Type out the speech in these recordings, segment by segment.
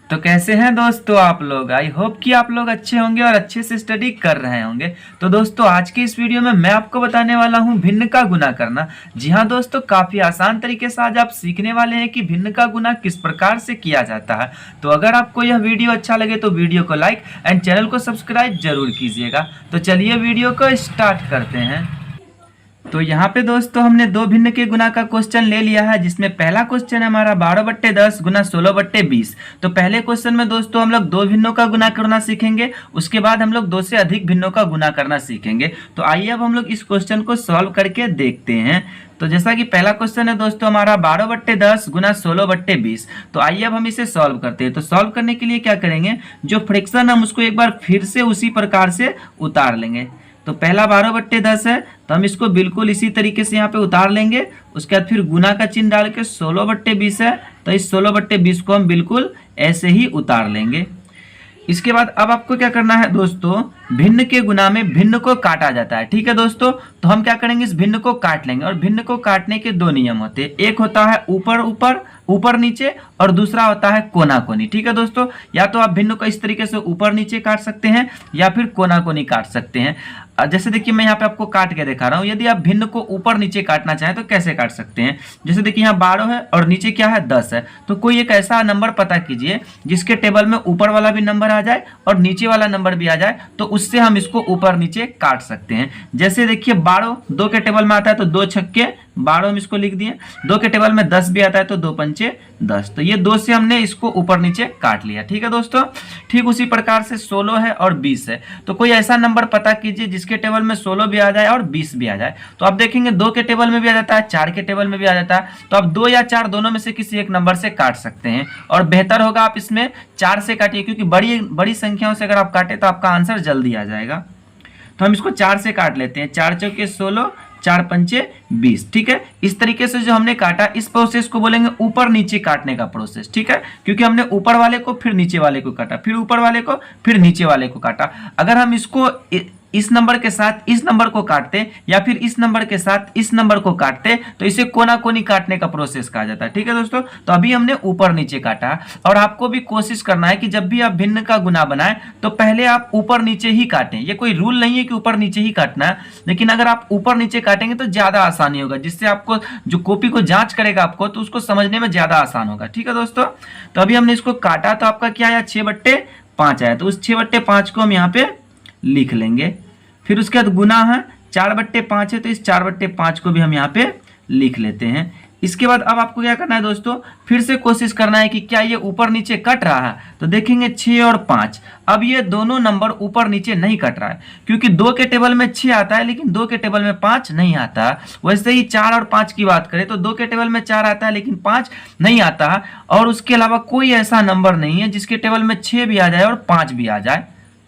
तो कैसे हैं दोस्तों आप लोग। आई होप कि आप लोग अच्छे होंगे और अच्छे से स्टडी कर रहे होंगे। तो दोस्तों आज की इस वीडियो में मैं आपको बताने वाला हूं भिन्न का गुना करना। जी हां दोस्तों, काफी आसान तरीके से आज आप सीखने वाले हैं कि भिन्न का गुना किस प्रकार से किया जाता है। तो अगर आपको यह वीडियो अच्छा लगे तो वीडियो को लाइक एंड चैनल को सब्सक्राइब जरूर कीजिएगा। तो चलिए वीडियो को स्टार्ट करते हैं। तो यहाँ पे दोस्तों हमने दो भिन्न के गुना का क्वेश्चन ले लिया है, जिसमें पहला क्वेश्चन है हमारा 12/10 गुना 16/20। तो पहले क्वेश्चन में दोस्तों हम लोग दो भिन्नों का गुना करना सीखेंगे, उसके बाद हम लोग दो से अधिक भिन्नों का गुना करना सीखेंगे। तो आइए अब हम लोग इस क्वेश्चन को सॉल्व करके देखते हैं। तो जैसा कि पहला क्वेश्चन है दोस्तों हमारा 12/10 गुना 16/20। तो आइए अब हम इसे सॉल्व करते हैं। तो सॉल्व करने के लिए क्या करेंगे, जो फ्रैक्शन हम उसको एक बार फिर से उसी प्रकार से उतार लेंगे। तो पहला 12/10 है तो हम इसको बिल्कुल इसी तरीके से यहाँ पे उतार लेंगे। उसके बाद फिर गुना का चिन्ह डाल के 16/20 है तो इस 16/20 को हम बिल्कुल ऐसे ही उतार लेंगे। इसके बाद अब आपको क्या करना है दोस्तों, भिन्न के गुना में भिन्न को काटा जाता है। ठीक है दोस्तों, तो हम क्या करेंगे, इस भिन्न को काट लेंगे। और भिन्न को काटने के दो नियम होते हैं, एक होता है ऊपर ऊपर ऊपर नीचे और दूसरा होता है कोना कोनी। ठीक है दोस्तों, या तो आप भिन्न को इस तरीके से ऊपर नीचे काट सकते हैं या फिर कोना कोनी काट सकते हैं। जैसे देखिए मैं यहाँ पे आपको काट के दिखा रहा हूँ। यदि आप भिन्न को ऊपर नीचे काटना चाहें तो कैसे काट सकते हैं, जैसे देखिए यहाँ 12 है और नीचे क्या है 10 है। तो कोई एक ऐसा नंबर पता कीजिए जिसके टेबल में ऊपर वाला भी नंबर आ जाए और नीचे वाला नंबर भी आ जाए, तो उससे हम इसको ऊपर नीचे काट सकते हैं। जैसे देखिए 12 2 के टेबल में आता है तो 2 छक्के 12 हम इसको लिख दिए। 2 के टेबल में 10 भी आता है तो 2 पंचे 10। तो ये 2 से हमने इसको ऊपर नीचे काट लिया। ठीक है दोस्तों, ठीक उसी प्रकार से 16 है और 20 है। तो कोई ऐसा नंबर पता कीजिए जिसके टेबल में 16 भी आ जाए और 20 भी आ जाए। तो आप देखेंगे 2 के टेबल में भी आ जाता है, 4 के टेबल में भी आ जाता है। तो आप 2 या 4 दोनों में से किसी एक नंबर से काट सकते हैं। और बेहतर होगा आप इसमें 4 से काटिए, क्योंकि बड़ी संख्याओं से अगर आप काटे तो आपका आंसर जल्दी आ जाएगा। तो हम इसको 4 से काट लेते हैं। 4 चौके 16 4 पंचे 20। ठीक है, इस तरीके से जो हमने काटा इस प्रोसेस को बोलेंगे ऊपर नीचे काटने का प्रोसेस। ठीक है, क्योंकि हमने ऊपर वाले को फिर नीचे वाले को काटा, फिर ऊपर वाले को फिर नीचे वाले को काटा। अगर हम इसको इस नंबर के साथ इस नंबर को काटते या फिर इस नंबर के साथ इस नंबर को काटते तो इसे कोना कोनी काटने का प्रोसेस कहा जाता है। ठीक है दोस्तों, तो अभी हमने ऊपर नीचे काटा। और आपको भी कोशिश करना है कि जब भी आप भिन्न का गुना बनाएं तो पहले आप ऊपर नीचे ही काटें। ये कोई रूल नहीं है कि ऊपर नीचे ही काटना है, लेकिन अगर आप ऊपर नीचे काटेंगे तो ज्यादा आसानी होगा, जिससे आपको जो कॉपी को जांच करेगा आपको तो उसको समझने में ज्यादा आसान होगा। ठीक है दोस्तों, तो अभी हमने इसको काटा तो आपका क्या आया 6/5 आया। तो उस 6/5 को हम यहाँ पे लिख लेंगे। फिर उसके बाद गुना है 4/5 है तो इस 4/5 को भी हम यहाँ पे लिख लेते हैं। इसके बाद अब आपको क्या करना है दोस्तों, फिर से कोशिश करना है कि क्या ये ऊपर नीचे कट रहा है। तो देखेंगे 6 और 5, अब ये दोनों नंबर ऊपर नीचे नहीं कट रहा है, क्योंकि 2 के टेबल में 6 आता है लेकिन 2 के टेबल में 5 नहीं आता। वैसे ही 4 और 5 की बात करें तो 2 के टेबल में 4 आता है लेकिन 5 नहीं आता। और उसके अलावा कोई ऐसा नंबर नहीं है जिसके टेबल में 6 भी आ जाए और 5 भी आ जाए,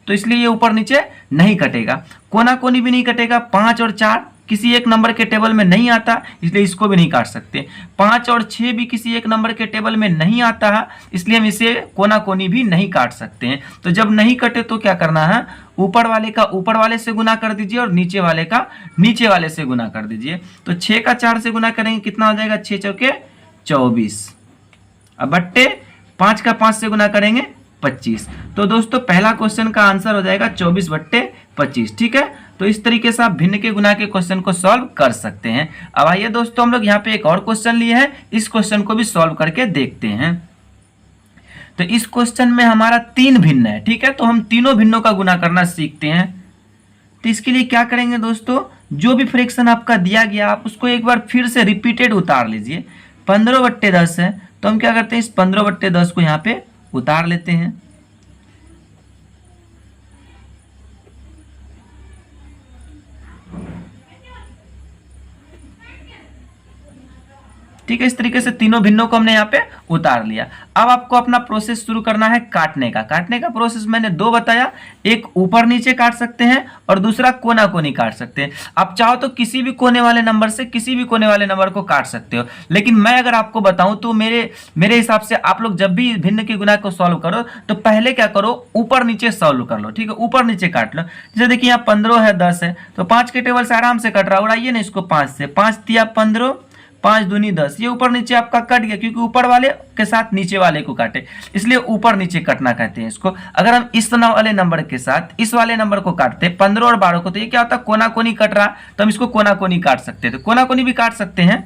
तो इसलिए ये ऊपर नीचे नहीं कटेगा। कोना कोनी भी नहीं कटेगा। 5 और 4 किसी एक नंबर के टेबल में नहीं आता, इसलिए इसको भी नहीं काट सकते। 5 और 6 भी किसी एक नंबर के टेबल में नहीं आता है, इसलिए हम इसे कोना कोनी भी नहीं काट सकते हैं। तो जब नहीं कटे तो क्या करना है, ऊपर वाले का ऊपर वाले से गुना कर दीजिए और नीचे वाले का नीचे वाले से गुना कर दीजिए। तो 6 का 4 से गुना करेंगे कितना हो जाएगा, 6 चौके 24। अब बट्टे 5 का 5 से गुना करेंगे 25। तो दोस्तों पहला क्वेश्चन का आंसर हो जाएगा 24/25। ठीक है, तो इस तरीके से आप भिन्न के गुना के क्वेश्चन को सॉल्व कर सकते हैं। अब आइए दोस्तों हम लोग यहाँ पे एक और क्वेश्चन लिए हैं, इस क्वेश्चन को भी सॉल्व करके देखते हैं। तो इस क्वेश्चन में हमारा 3 भिन्न है। ठीक है, तो हम तीनों भिन्नों का गुना करना सीखते हैं। तो इसके लिए क्या करेंगे दोस्तों, जो भी फ्रैक्शन आपका दिया गया आप उसको एक बार फिर से रिपीटेड उतार लीजिए। 15/10 है तो हम क्या करते हैं, इस 15/10 को यहाँ पे उतार लेते हैं। ठीक है, इस तरीके से तीनों भिन्नों को हमने यहाँ पे उतार लिया। अब आपको अपना प्रोसेस शुरू करना है काटने का। काटने का प्रोसेस मैंने 2 बताया, एक ऊपर नीचे काट सकते हैं और दूसरा कोना कोनी काट सकते हैं। आप चाहो तो किसी भी कोने वाले नंबर से किसी भी कोने वाले नंबर को काट सकते हो, लेकिन मैं अगर आपको बताऊं तो मेरे हिसाब से आप लोग जब भी भिन्न के गुना को सॉल्व करो तो पहले क्या करो, ऊपर नीचे सॉल्व कर लो। ठीक है, ऊपर नीचे काट लो। जैसे देखिए यहाँ 15 है 10 है तो 5 के टेबल से आराम से कट रहा है। उड़ाइए ना इसको 5 से, 5 तिया 15 5 दूनी 10, ये ऊपर नीचे आपका कट गया क्योंकि ऊपर वाले के साथ नीचे वाले को काटे, इसलिए ऊपर नीचे कटना कहते हैं इसको। अगर हम इस वाले नंबर के साथ इस वाले नंबर को काटते 15 और 12 को, तो ये क्या होता है, कोना कोनी कट रहा, तो हम इसको कोना कोनी काट सकते हैं। तो कोना कोनी भी काट सकते हैं।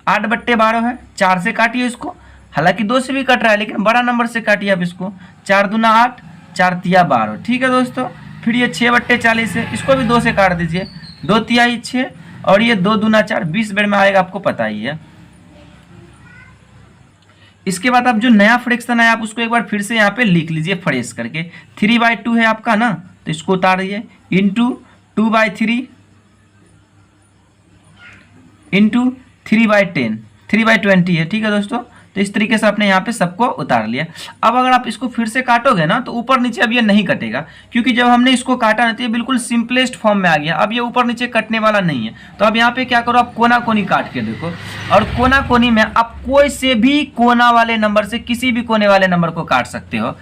8/12 है, 4 से काटिए इसको, हालांकि 2 से भी कट रहा है लेकिन बड़ा नंबर से काटिए आप इसको। 4 दूना 8, 4 तिया 12, ठीक है दोस्तों। फिर ये 6/40 है, इसको भी 2 से काट दीजिए, 2 तिहाई 6 और ये 2 दूना 4, 20 बेर में आएगा, आपको पता ही है। इसके बाद आप जो नया फ्रैक्शन है आप उसको एक बार फिर से यहाँ पे लिख लीजिए फ्रेश करके। 3/2 है आपका ना, तो इसको उतारिए, इंटू 2/3 इंटू 3/10, 3/20 है, ठीक है दोस्तों। तो इस तरीके से आपने यहाँ पे सबको उतार लिया। अब अगर आप इसको फिर से काटोगे ना तो ऊपर नीचे अब ये नहीं कटेगा, क्योंकि जब हमने इसको काटा ना तो ये बिल्कुल सिंपलेस्ट फॉर्म में आ गया। अब ये ऊपर नीचे कटने वाला नहीं है। तो अब यहाँ पे क्या करो, आप कोना कोनी काट के देखो, और कोना कोनी में आप कोई से भी कोना वाले नंबर से किसी भी कोने वाले नंबर को काट सकते हो,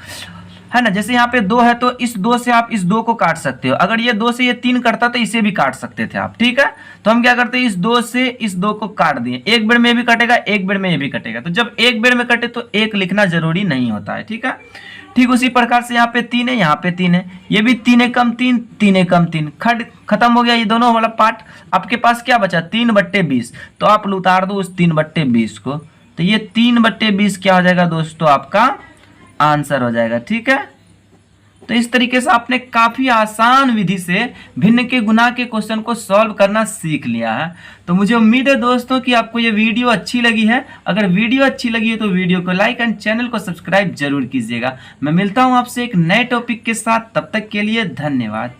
है ना। जैसे यहाँ पे 2 है तो इस 2 से आप इस 2 को काट सकते हो। अगर ये 2 से ये 3 कटता तो इसे भी काट सकते थे आप, ठीक है। तो हम क्या करते हैं, इस 2 से इस 2 को काट दिए, एक बेर में भी कटेगा, एक बेर में ये भी कटेगा। तो जब एक बेर में कटे तो एक लिखना जरूरी नहीं होता है, ठीक है। ठीक उसी प्रकार से यहाँ पे 3 है, यहाँ पे 3 है, ये भी 3 कम 3, 3 कम 3, खत्म हो गया ये दोनों वाला पार्ट। आपके पास क्या बचा, 3/20, तो आप उतार दो उस 3/20 को, तो ये 3/20 क्या हो जाएगा दोस्तों, आपका आंसर हो जाएगा, ठीक है। तो इस तरीके से आपने काफी आसान विधि से भिन्न के गुना के क्वेश्चन को सॉल्व करना सीख लिया है। तो मुझे उम्मीद है दोस्तों कि आपको ये वीडियो अच्छी लगी है। अगर वीडियो अच्छी लगी है तो वीडियो को लाइक एंड चैनल को सब्सक्राइब जरूर कीजिएगा। मैं मिलता हूं आपसे एक नए टॉपिक के साथ, तब तक के लिए धन्यवाद।